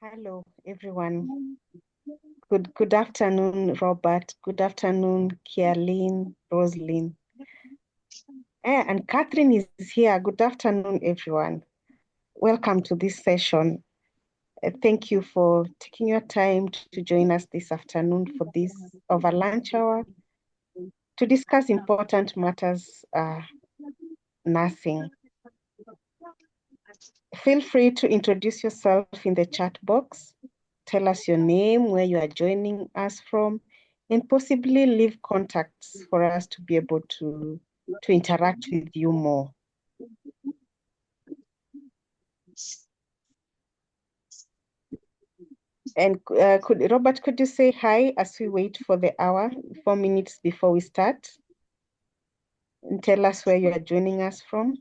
Hello, everyone. Good afternoon, Robert. Good afternoon, Kialin, Roslyn. And Catherine is here. Good afternoon, everyone. Welcome to this session. Thank you for taking your time to join us this afternoon for this over lunch hour to discuss important matters, nursing. Feel free to introduce yourself in the chat box. Tell us your name, where you are joining us from, and possibly leave contacts for us to be able to interact with you more. And Robert, could you say hi as we wait for the hour, 4 minutes before we start? And tell us where you are joining us from.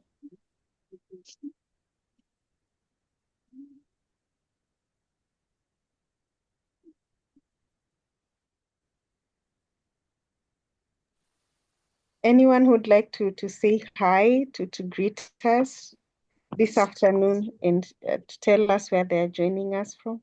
Anyone who'd like to say hi, to greet us this afternoon and to tell us where they're joining us from?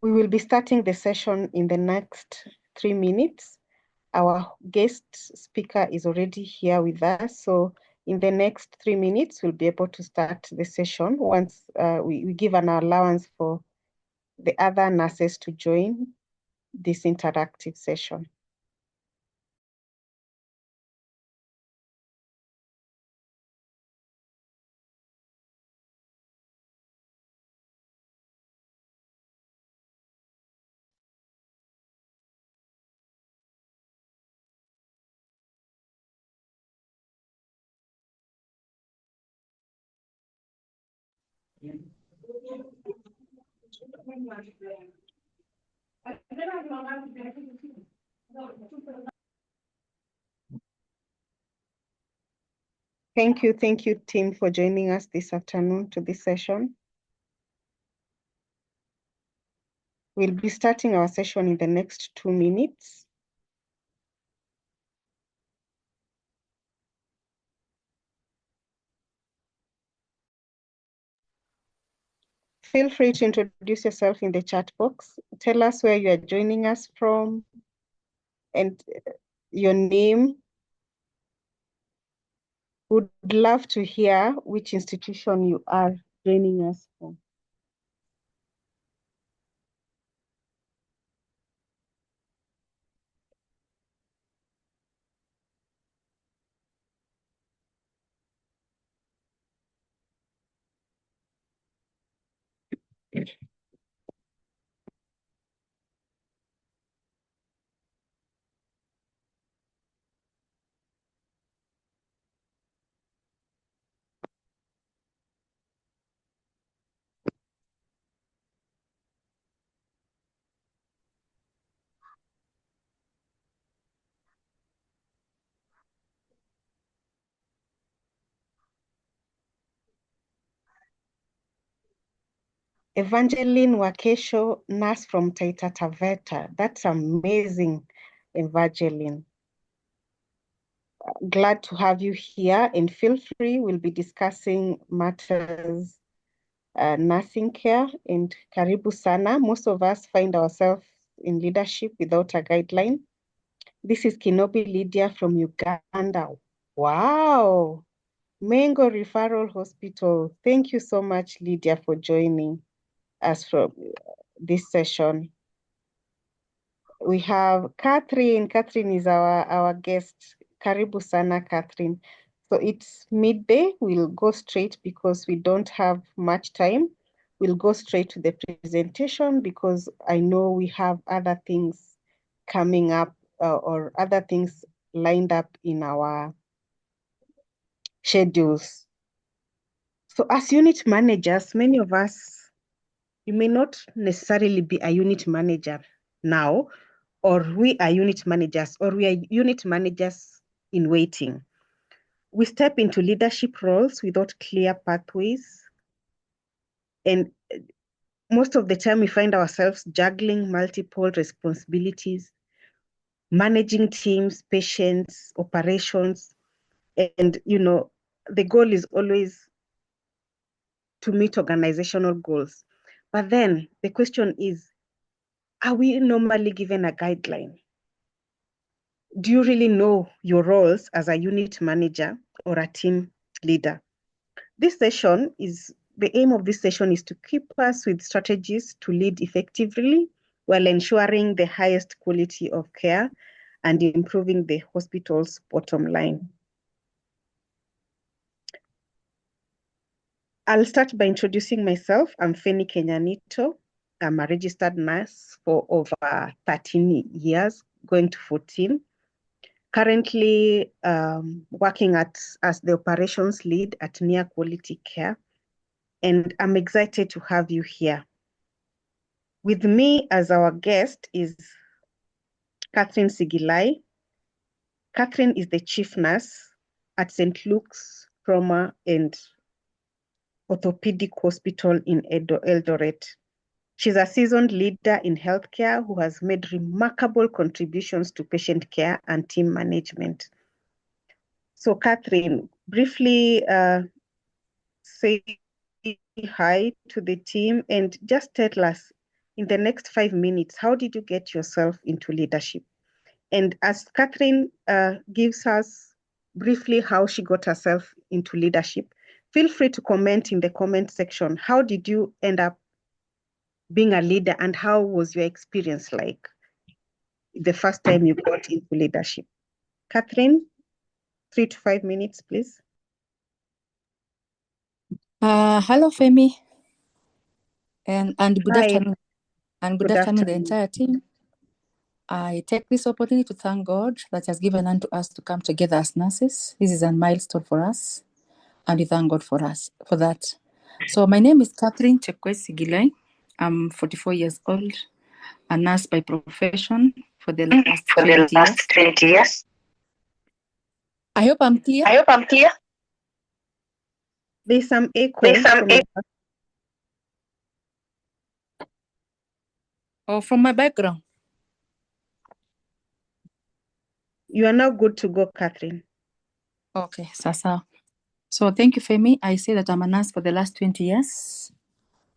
We will be starting the session in the next 3 minutes. Our guest speaker is already here with us. So in the next 3 minutes, we'll be able to start the session once we give an allowance for the other nurses to join this interactive session. Thank you, team, for joining us this afternoon to this session. We'll be starting our session in the next 2 minutes. Feel free to introduce yourself in the chat box. Tell us where you are joining us from and your name. Would love to hear which institution you are joining us from. Evangeline Wakesho, nurse from Taita Taveta. That's amazing, Evangeline. Glad to have you here, and feel free, we'll be discussing matters nursing care, and karibu sana. Most of us find ourselves in leadership without a guideline. This is Kinobi Lydia from Uganda. Wow. Mengo Referral Hospital. Thank you so much, Lydia, for joining us from this session. We have Catherine. Catherine is our guest. Karibu sana, Catherine. So it's midday. We'll go straight because we don't have much time. We'll go straight to the presentation because I know we have other things coming up or other things lined up in our schedules. So as unit managers, many of us, you may not necessarily be a unit manager now, or we are unit managers, or we are unit managers in waiting. We step into leadership roles without clear pathways. And most of the time we find ourselves juggling multiple responsibilities, managing teams, patients, operations. And, the goal is always to meet organizational goals. But then the question is, are we normally given a guideline? Do you really know your roles as a unit manager or a team leader? The aim of this session is to keep us with strategies to lead effectively while ensuring the highest quality of care and improving the hospital's bottom line. I'll start by introducing myself. I'm Fenny Kenyanito. I'm a registered nurse for over 13 years, going to 14. Currently working as the operations lead at Near Quality Care, and I'm excited to have you here. With me as our guest is Catherine Sigilai. Catherine is the chief nurse at St. Luke's Trauma and Orthopedic Hospital in Eldoret. She's a seasoned leader in healthcare who has made remarkable contributions to patient care and team management. So Catherine, briefly say hi to the team and just tell us in the next 5 minutes, how did you get yourself into leadership? And as Catherine gives us briefly how she got herself into leadership, feel free to comment in the comment section. How did you end up being a leader and how was your experience like the first time you got into leadership? Catherine, 3 to 5 minutes, please. Hello, Femi, and good Hi. afternoon, and good afternoon, the entire team. I take this opportunity to thank God that has given unto us to come together as nurses. This is a milestone for us, and we thank God for that. So my name is Catherine Sigilai. I'm 44 years old, a nurse by profession for the last 20 years. I hope I'm clear. There's some echo. From my background. You are now good to go, Catherine. Okay, Sasa. So thank you, Femi. I say that I'm a nurse for the last 20 years,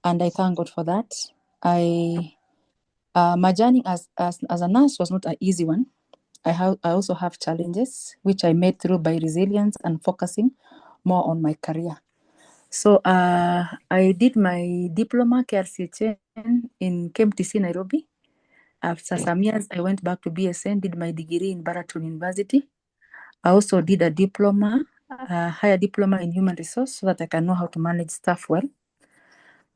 and I thank God for that. My journey as a nurse was not an easy one. I also have challenges, which I made through by resilience and focusing more on my career. So I did my diploma KRCHN in KMTC, Nairobi. After some years, I went back to BSN, did my degree in Baraton University. I also did a diploma, higher diploma in human resource so that I can know how to manage staff well.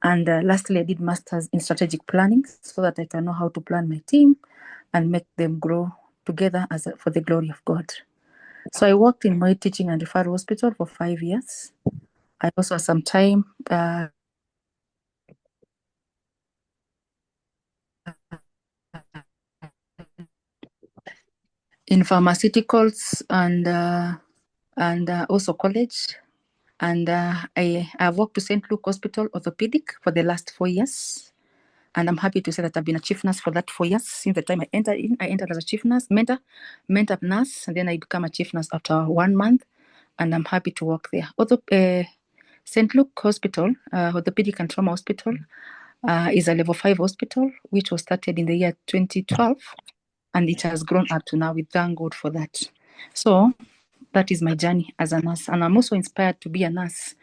And lastly, I did master's in strategic planning so that I can know how to plan my team and make them grow together for the glory of God. So I worked in my teaching and referral hospital for 5 years. I also had some time in pharmaceuticals and also college. And I've worked to St. Luke Hospital Orthopedic for the last 4 years. And I'm happy to say that I've been a chief nurse for that 4 years. Since the time I entered as a chief nurse, mentor nurse, and then I become a chief nurse after 1 month. And I'm happy to work there. St. Luke Hospital, Orthopedic and Trauma Hospital, is a level 5 hospital, which was started in the year 2012. And it has grown up to now. We thank God for that. So that is my journey as a nurse. And I'm also inspired to be a nurse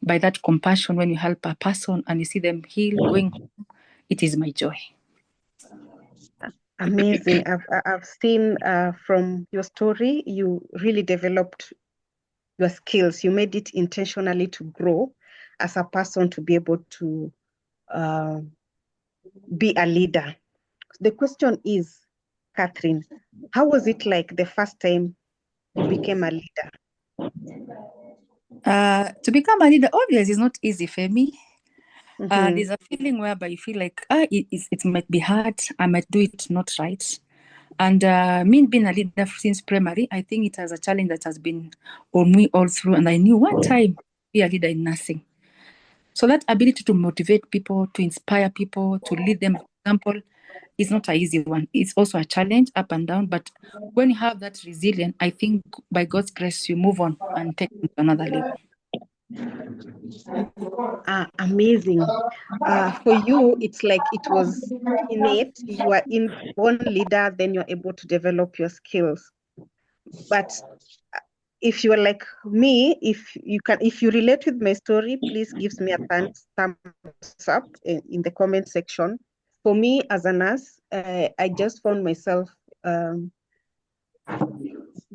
by that compassion when you help a person and you see them heal, going home. It is my joy. Amazing. I've seen from your story, you really developed your skills. You made it intentionally to grow as a person, to be able to be a leader. The question is, Catherine, how was it like the first time you became a leader? To become a leader, obviously, is not easy for me. Mm-hmm. There's a feeling whereby you feel like it might be hard, I might do it not right. And me being a leader since primary, I think it has a challenge that has been on me all through. And I knew one time be a leader in nursing. So that ability to motivate people, to inspire people, to lead them, for example, is not an easy one. It's also a challenge up and down. But when you have that resilience, I think by God's grace, you move on and take it to another level. Amazing. For you, it's like it was innate. You are inborn leader, then you're able to develop your skills. But if you are like me, if you relate with my story, please give me a thumbs up in the comment section. For me, as a nurse, I just found myself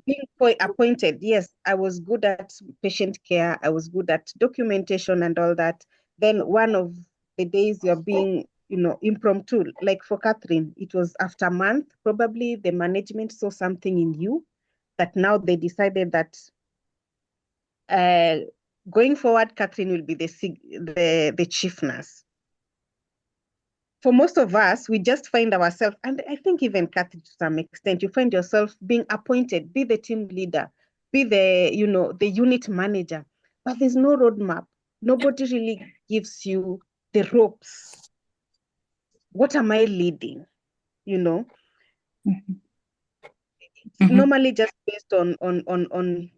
being appointed. Yes, I was good at patient care. I was good at documentation and all that. Then one of the days you're being, impromptu, like for Catherine, it was after a month, probably the management saw something in you that now they decided that going forward, Catherine will be the chief nurse. For most of us, we just find ourselves, and I think even Catherine to some extent, you find yourself being appointed, be the team leader, be the unit manager, but there's no roadmap. Nobody really gives you the ropes. What am I leading? It's normally just based on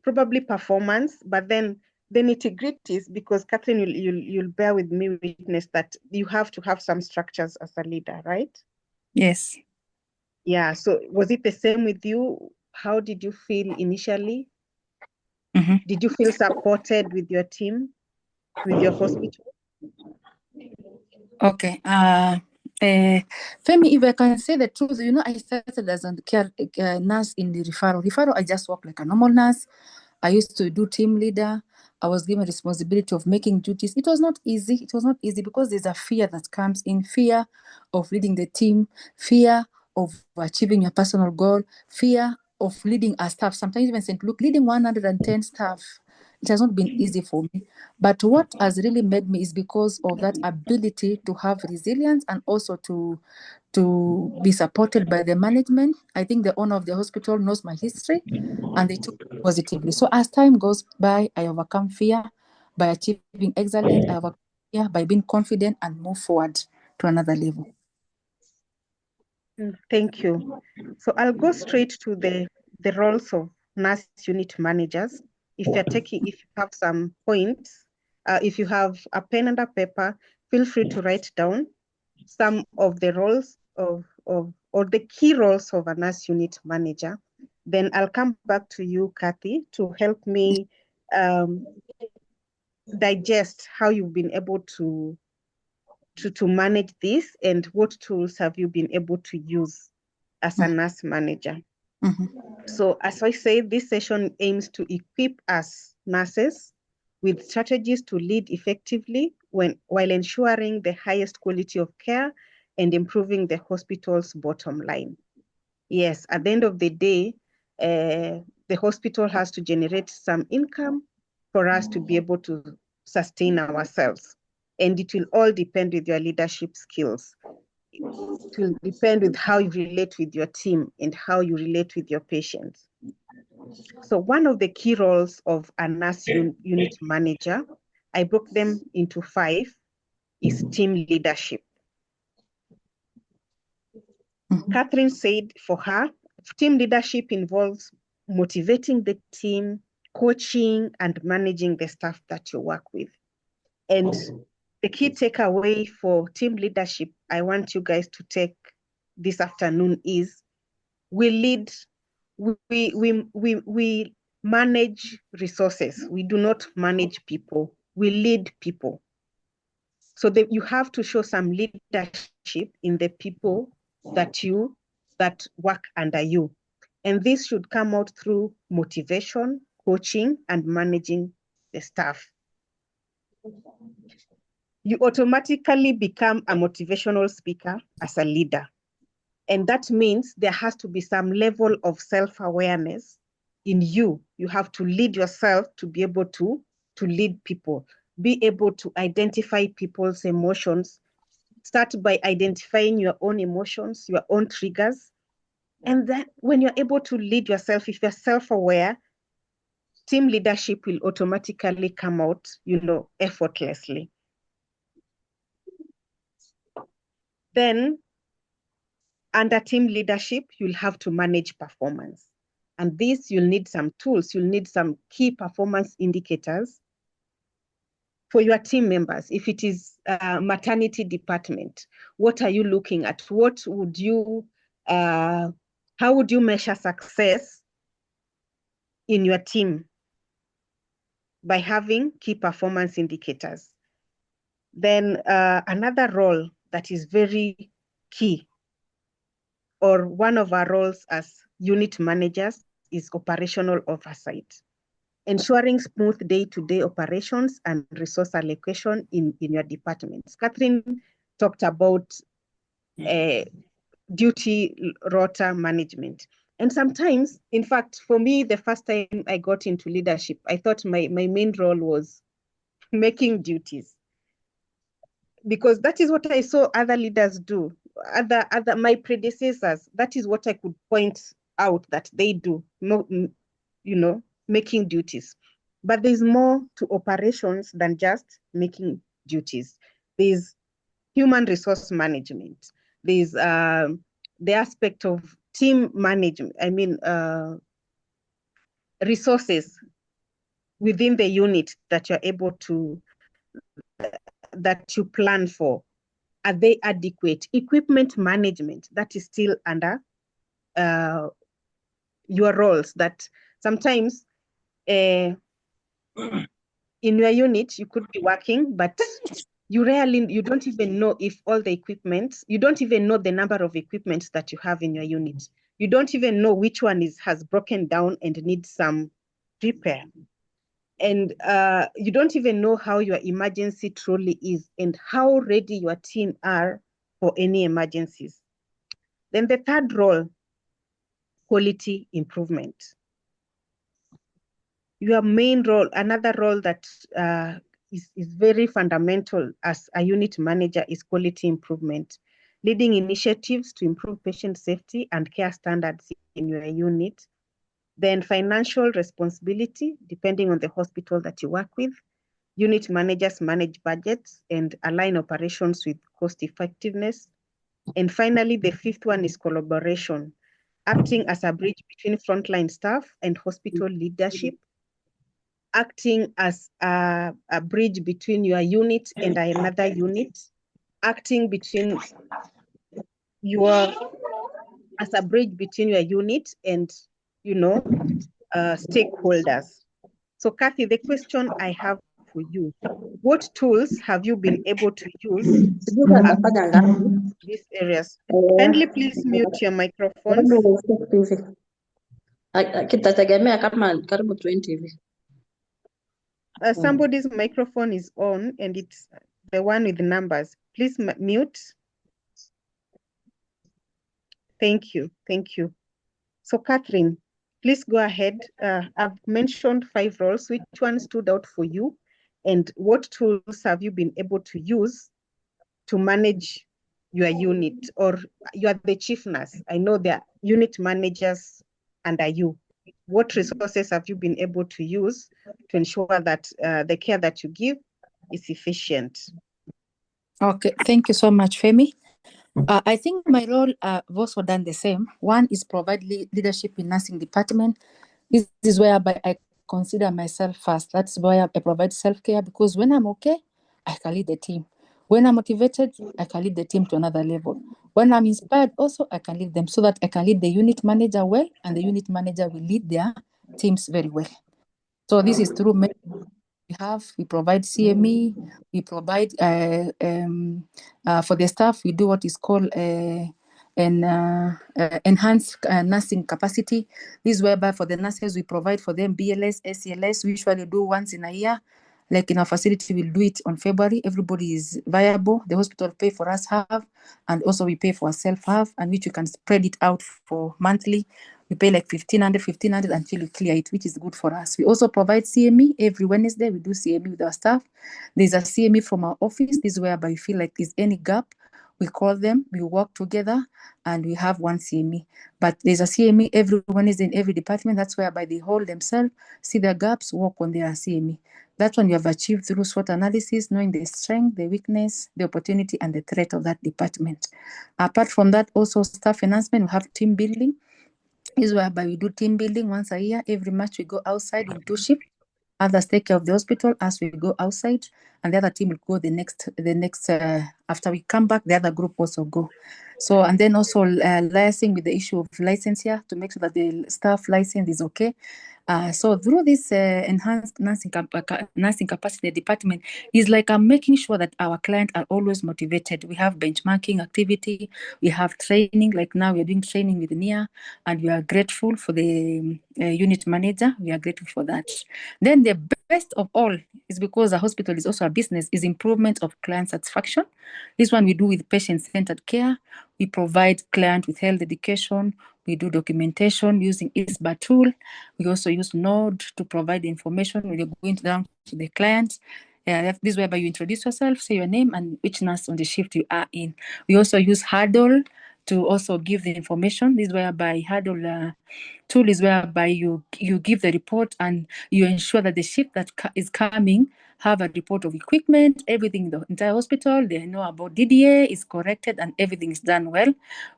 probably performance, but then the nitty-gritties, because Catherine, you'll bear with me witness that you have to have some structures as a leader, right? Yes. Yeah. So was it the same with you? How did you feel initially? Did you feel supported with your team, with your hospital? Okay. Femi, if I can say the truth, I started as a care nurse in the referral. Referral, I just worked like a normal nurse. I used to do team leader. I was given responsibility of making duties. It was not easy. It was not easy because there's a fear that comes in, fear of leading the team, fear of achieving your personal goal, fear of leading a staff. Sometimes even St. Luke, leading 110 staff, it has not been easy for me. But what has really made me is because of that ability to have resilience and also to be supported by the management. I think the owner of the hospital knows my history and they took it positively. So as time goes by, I overcome fear by achieving excellence. I overcome fear by being confident and move forward to another level. Thank you. So I'll go straight to the roles of nurse unit managers. If you have some points, if you have a pen and a paper, feel free to write down some of the roles or the key roles of a nurse unit manager. Then I'll come back to you, Kathy, to help me digest how you've been able to manage this and what tools have you been able to use as a nurse manager. So as I say, this session aims to equip us nurses with strategies to lead effectively while ensuring the highest quality of care and improving the hospital's bottom line. Yes, at the end of the day, the hospital has to generate some income for us to be able to sustain ourselves. And it will all depend with your leadership skills. It will depend with how you relate with your team and how you relate with your patients. So one of the key roles of a nurse unit manager, I broke them into 5, is team leadership. Catherine said for her, team leadership involves motivating the team, coaching, and managing the staff that you work with. And the key takeaway for team leadership I want you guys to take this afternoon is we lead, we manage resources. We do not manage people. We lead people. So that you have to show some leadership in the people that work under you. And this should come out through motivation, coaching and managing the staff. You automatically become a motivational speaker as a leader. And that means there has to be some level of self-awareness in you. You have to lead yourself to be able to lead people, be able to identify people's emotions. Start by identifying your own emotions, your own triggers. And then when you're able to lead yourself, if you're self-aware, team leadership will automatically come out, effortlessly. Then under team leadership, you'll have to manage performance. And this, you'll need some tools. You'll need some key performance indicators for your team members. If it is a maternity department, what are you looking at? How would you measure success in your team? By having key performance indicators. Then another role that is very key, or one of our roles as unit managers, is operational oversight. Ensuring smooth day-to-day operations and resource allocation in your departments. Catherine talked about duty rota management. And sometimes, in fact, for me, the first time I got into leadership, I thought my main role was making duties, because that is what I saw other leaders do. My predecessors, that is what I could point out that they do, making duties. But there's more to operations than just making duties. There's human resource management. There's the aspect of team management. Resources within the unit that you're able to, that you plan for. Are they adequate? Equipment management, that is still under your roles, that sometimes in your unit, you could be working, but you don't even know if all the equipment, you don't even know the number of equipment that you have in your unit. You don't even know which one has broken down and needs some repair. And you don't even know how your emergency trolley is and how ready your team are for any emergencies. Then the third role, quality improvement. Your main role, another role that is very fundamental as a unit manager, is quality improvement. Leading initiatives to improve patient safety and care standards in your unit. Then financial responsibility, depending on the hospital that you work with. Unit managers manage budgets and align operations with cost effectiveness. And finally, the fifth one is collaboration, acting as a bridge between frontline staff and hospital leadership, acting as a bridge between your unit and another unit, acting as a bridge between your unit and, stakeholders. So Kathy, the question I have for you, what tools have you been able to use these areas? Kindly please mute your microphones. Kitategemea kama karibu 20 hivi. Somebody's microphone is on and it's the one with the numbers. Please mute. Thank you. So Catherine, please go ahead. I've mentioned 5 roles. Which one stood out for you? And what tools have you been able to use to manage your unit? Or you are the chief nurse. I know there are unit managers under you. What resources have you been able to use to ensure that the care that you give is efficient? Okay, thank you so much, Femi. I think my role I've also done the same. One is provide leadership in nursing department. This is whereby I consider myself first. That's why I provide self-care, because when I'm okay, I can lead the team. When I'm motivated, I can lead the team to another level. When I'm inspired, also I can lead them, so that I can lead the unit manager well, and the unit manager will lead their teams very well. So this is through we provide CME, we provide for the staff, we do what is called and enhance nursing capacity. This is whereby for the nurses, we provide for them BLS, ACLS. We usually do once in a year. Like in our facility, we'll do it on February. Everybody is viable. The hospital pay for us half, and also we pay for ourselves half, and which we can spread it out for monthly. We pay like 1,500 until we clear it, which is good for us. We also provide CME every Wednesday. We do CME with our staff. There's a CME from our office. This is whereby we feel like there's any gap, we call them, we work together, and we have one CME. But there's a CME every Wednesday in every department. That's whereby they hold themselves, see their gaps, work on their CME. That's when you have achieved through SWOT analysis, knowing the strength, the weakness, the opportunity, and the threat of that department. Apart from that, also staff enhancement, we have team building. This is whereby we do team building once a year. Every March we go outside in 2 shifts. Others take care of the hospital as we go outside, and the other team will go the next after we come back, the other group also go. So, and then also liaising with the issue of licensure to make sure that the staff license is okay. So through this enhanced nursing capacity department is like making sure that our clients are always motivated. We have benchmarking activity, we have training, like now we're doing training with NIA, and we are grateful for the unit manager. We are grateful for that. Then the best of all is because a hospital is also a business, is improvement of client satisfaction. This one we do with patient-centered care. We provide client with health education. We do documentation using ISBA tool. We also use Node to provide information when you're going down to the client. This is whereby you introduce yourself, say your name, and which nurse on the shift you are in. We also use Huddle to also give the information. This is whereby Huddle tool is whereby you give the report and you ensure that the shift that is coming have a report of equipment, everything in the entire hospital. They know about DDA is corrected and everything is done well.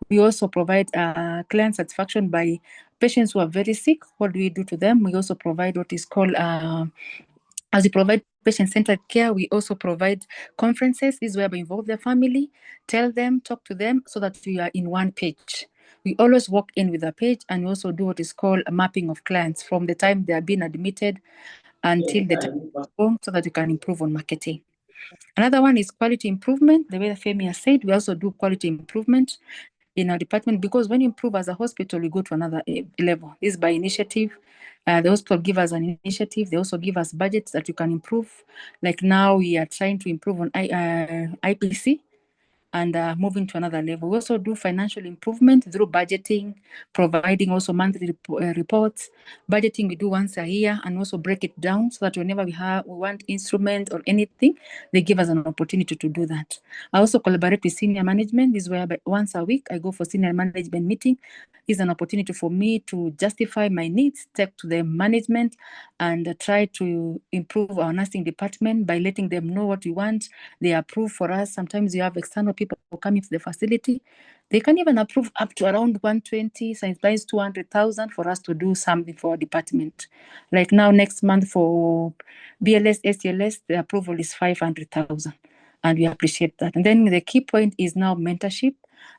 We also provide client satisfaction by patients who are very sick. What do we do to them? We also provide what is called as we provide patient-centered care, we also provide conferences. This is where we involve their family, tell them, talk to them, so that we are in one page. We always walk in with a page, and we also do what is called a mapping of clients from the time they are being admitted until the time, so that we can improve on marketing. Another one is quality improvement. The way Femi has said, we also do quality improvement in our department, because when you improve as a hospital, we go to another level. This is by initiative. The hospital give us an initiative. They also give us budgets that you can improve. Like now we are trying to improve on IPC and moving to another level. We also do financial improvement through budgeting, providing also monthly reports. Budgeting we do once a year, and also break it down so that whenever we want instrument or anything, they give us an opportunity to do that. I also collaborate with senior management. This is where once a week I go for senior management meeting. It's an opportunity for me to justify my needs, take to the management, and try to improve our nursing department by letting them know what we want. They approve for us. Sometimes you have external people coming to the facility. They can even approve up to around 120, sometimes 200,000 for us to do something for our department. Like now, next month for BLS, ACLS, the approval is 500,000. And we appreciate that. And then the key point is now mentorship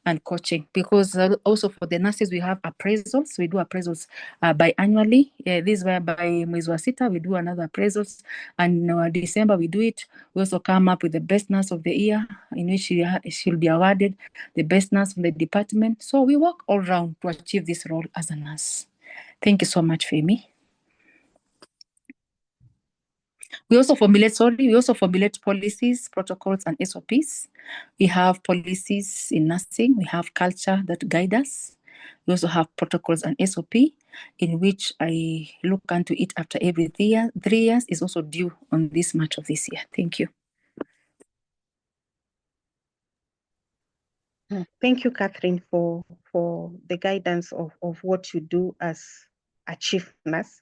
and coaching, because also for the nurses we have appraisals. We do appraisals biannually. This is whereby mwezi wa sita we do another appraisals, and in December we do it. We also come up with the best nurse of the year, in which she'll be awarded the best nurse from the department. So we work all around to achieve this role as a nurse. Thank you so much, Femi. We also formulate policies, protocols, and SOPs. We have policies in nursing. We have culture that guide us. We also have protocols and SOP, in which I look into it after every 3 years. Is also due on this March of this year. Thank you. Thank you, Catherine, for the guidance of what you do as a chief nurse.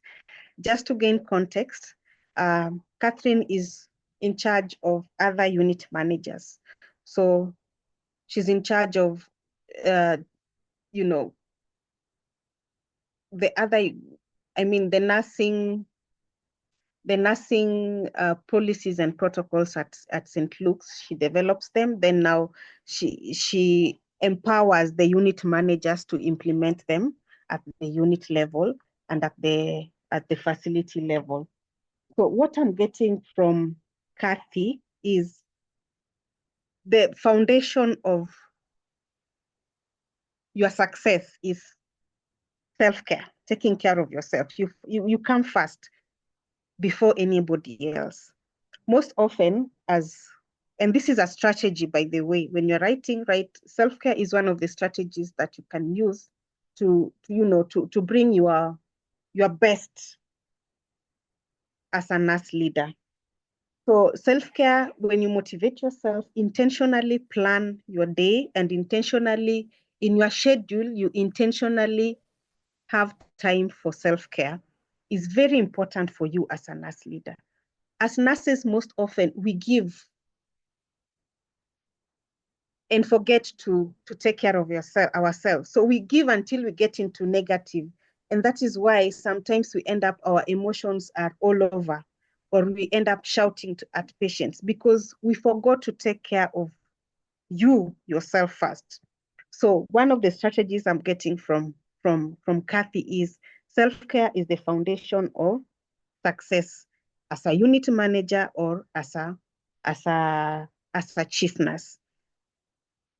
Just to gain context, Catherine is in charge of other unit managers. So she's in charge of, the other, the nursing policies and protocols at St. Luke's. She develops them. Then now she empowers the unit managers to implement them at the unit level and at the facility level. So what I'm getting from Kathy is the foundation of your success is self-care, taking care of yourself. You come first before anybody else. Most often, and this is a strategy, by the way, when you're writing, right, self-care is one of the strategies that you can use to bring your best as a nurse leader. So self-care, when you motivate yourself, intentionally plan your day, and intentionally in your schedule, you intentionally have time for self-care, is very important for you as a nurse leader. As nurses, most often we give and forget to take care of ourselves. So we give until we get into negative. And that is why sometimes we end up, our emotions are all over, or we end up shouting at patients because we forgot to take care of yourself first. So one of the strategies I'm getting from Kathy is self-care is the foundation of success as a unit manager or as a chief nurse.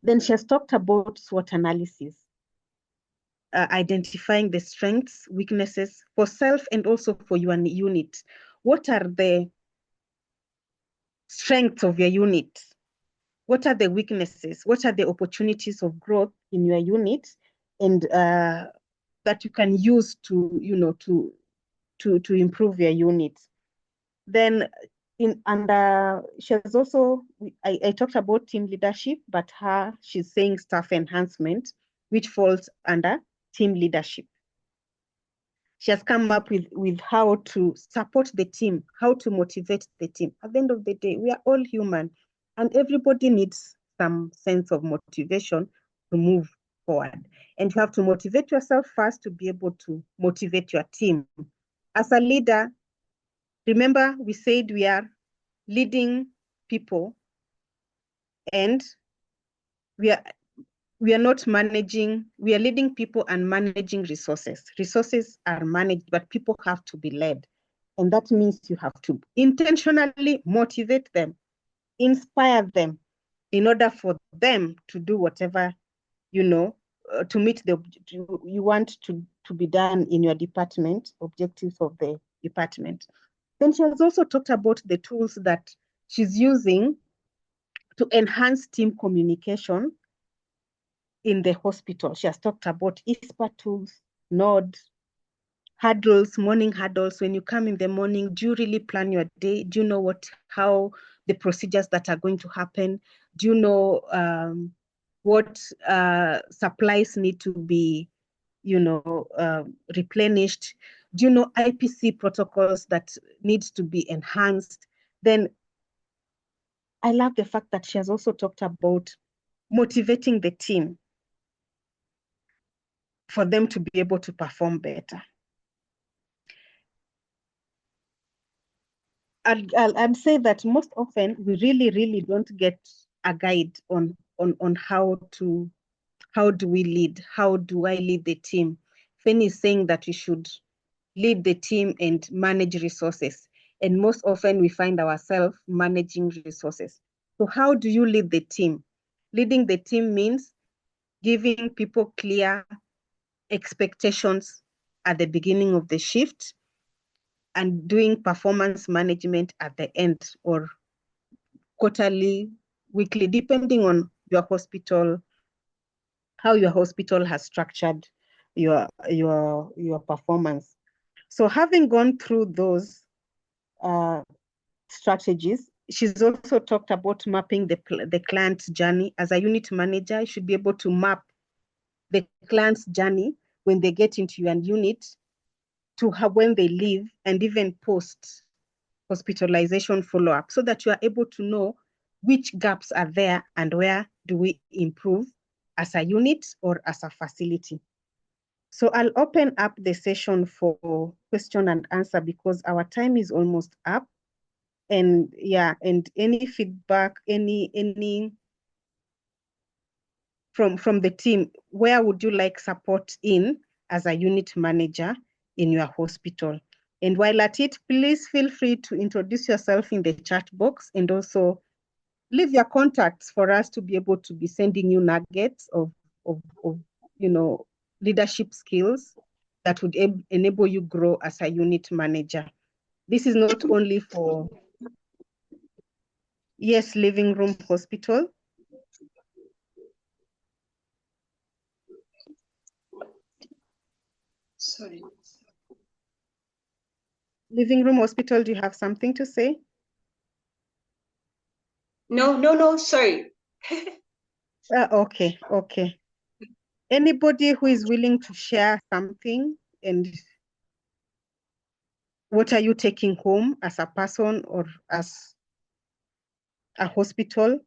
Then she has talked about SWOT analysis, identifying the strengths, weaknesses for self and also for your unit. What are the strengths of your unit? What are the weaknesses? What are the opportunities of growth in your unit, and that you can use to improve your unit? Then she has also, I talked about team leadership, but she's saying staff enhancement, which falls under team leadership. She has come up with how to support the team, how to motivate the team. At the end of the day, we are all human, and everybody needs some sense of motivation to move forward. And you have to motivate yourself first to be able to motivate your team. As a leader, remember we said we are leading people, and we are not managing, we are leading people and managing resources. Resources are managed, but people have to be led. And that means you have to intentionally motivate them, inspire them in order for them to do whatever, to meet you want to be done in your department, objectives of the department. Then she has also talked about the tools that she's using to enhance team communication in the hospital. She has talked about ISPA tools, NOD, huddles, morning huddles. When you come in the morning, do you really plan your day? Do you know how the procedures that are going to happen? Do you know what supplies need to be, replenished? Do you know IPC protocols that needs to be enhanced? Then I love the fact that she has also talked about motivating the team for them to be able to perform better. I'd say that most often we really, really don't get a guide on how do we lead? How do I lead the team? Fenny is saying that we should lead the team and manage resources. And most often we find ourselves managing resources. So how do you lead the team? Leading the team means giving people clear expectations at the beginning of the shift and doing performance management at the end, or quarterly, weekly, depending on your hospital, how your hospital has structured your performance. So having gone through those strategies, she's also talked about mapping the client's journey. As a unit manager, you should be able to map the client's journey when they get into your unit to when they leave, and even post hospitalization follow-up, so that you are able to know which gaps are there and where do we improve as a unit or as a facility. So I'll open up the session for question and answer because our time is almost up. And yeah, and any feedback, any from the team, where would you like support in as a unit manager in your hospital? And while at it, please feel free to introduce yourself in the chat box, and also leave your contacts for us to be able to be sending you nuggets of leadership skills that would enable you grow as a unit manager. This is not only for, yes, living room hospital. Sorry. Living room hospital, do you have something to say? No, sorry. Okay. Anybody who is willing to share something, and what are you taking home as a person or as a hospital?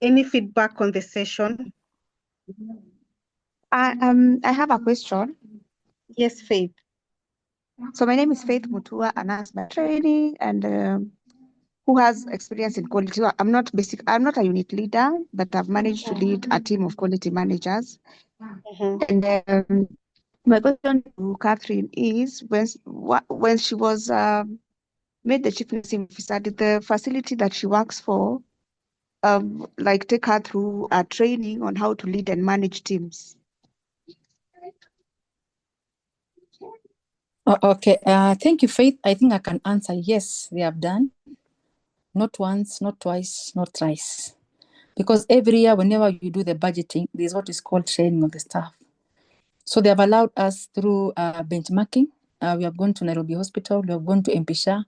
Any feedback on the session? I have a question. Yes, Faith. So my name is Faith Mutua, a nurse by training, and who has experience in quality. So I'm not a unit leader, but I've managed to lead a team of quality managers. And my question to Catherine is, when she was made the chief nursing officer, did the facility that she works for take her through a training on how to lead and manage teams? Okay, thank you, Faith. I think I can answer yes, they have done. Not once, not twice, not thrice. Because every year, whenever you do the budgeting, there's what is called training of the staff. So they have allowed us through benchmarking. We have gone to Nairobi Hospital, we have gone to Mpisha,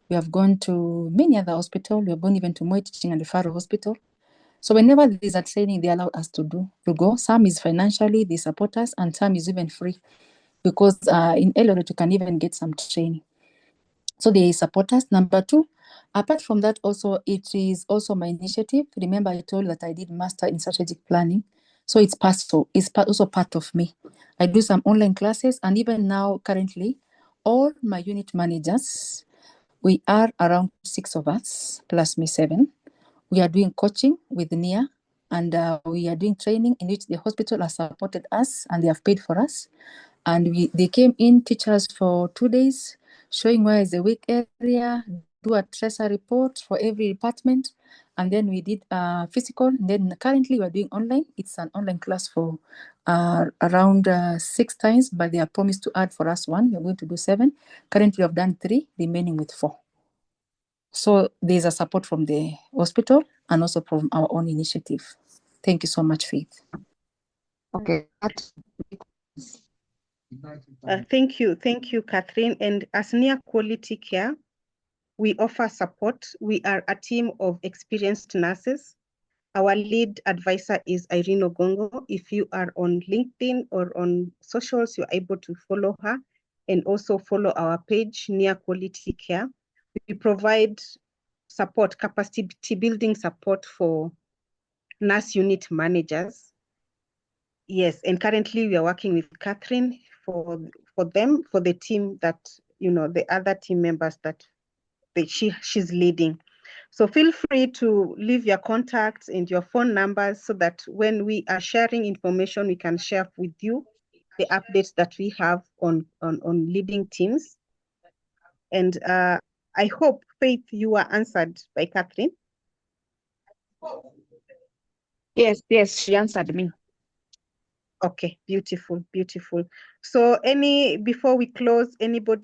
we have gone to many other hospitals, we have gone even to Moi Teaching and Referral Hospital. So whenever there is a training, they allow us to go. Some is financially, they support us, and some is even free. Because in Eldoret, you can even get some training. So they support us. Number two, apart from that, also, it is also my initiative. Remember, I told you that I did master in strategic planning. So it's also part of me. I do some online classes, and even now, currently, all my unit managers, we are around 6 of us, plus me 7. We are doing coaching with NIA, and we are doing training in which the hospital has supported us and they have paid for us. And they came in, teach us for 2 days, showing where is the weak area, do a tracer report for every department. And then we did physical. And then currently we're doing online. It's an online class for around 6 times, but they have promised to add for us 1. We're going to do 7. Currently we have done 3, remaining with 4. So there's a support from the hospital and also from our own initiative. Thank you so much, Faith. Okay. Thank you, Catherine. And as near quality care, we offer support. We are a team of experienced nurses. Our lead advisor is Irene Ogongo. If you are on LinkedIn or on socials, you're able to follow her and also follow our page, Near Quality Care. We provide support, capacity building support for nurse unit managers. Yes, and currently we are working with Catherine for the team that, the other team members that she's leading. So feel free to leave your contacts and your phone numbers so that when we are sharing information, we can share with you the updates that we have on leading teams. And I hope, Faith, you were answered by Catherine. Yes, she answered me. Okay, beautiful. So before we close, anybody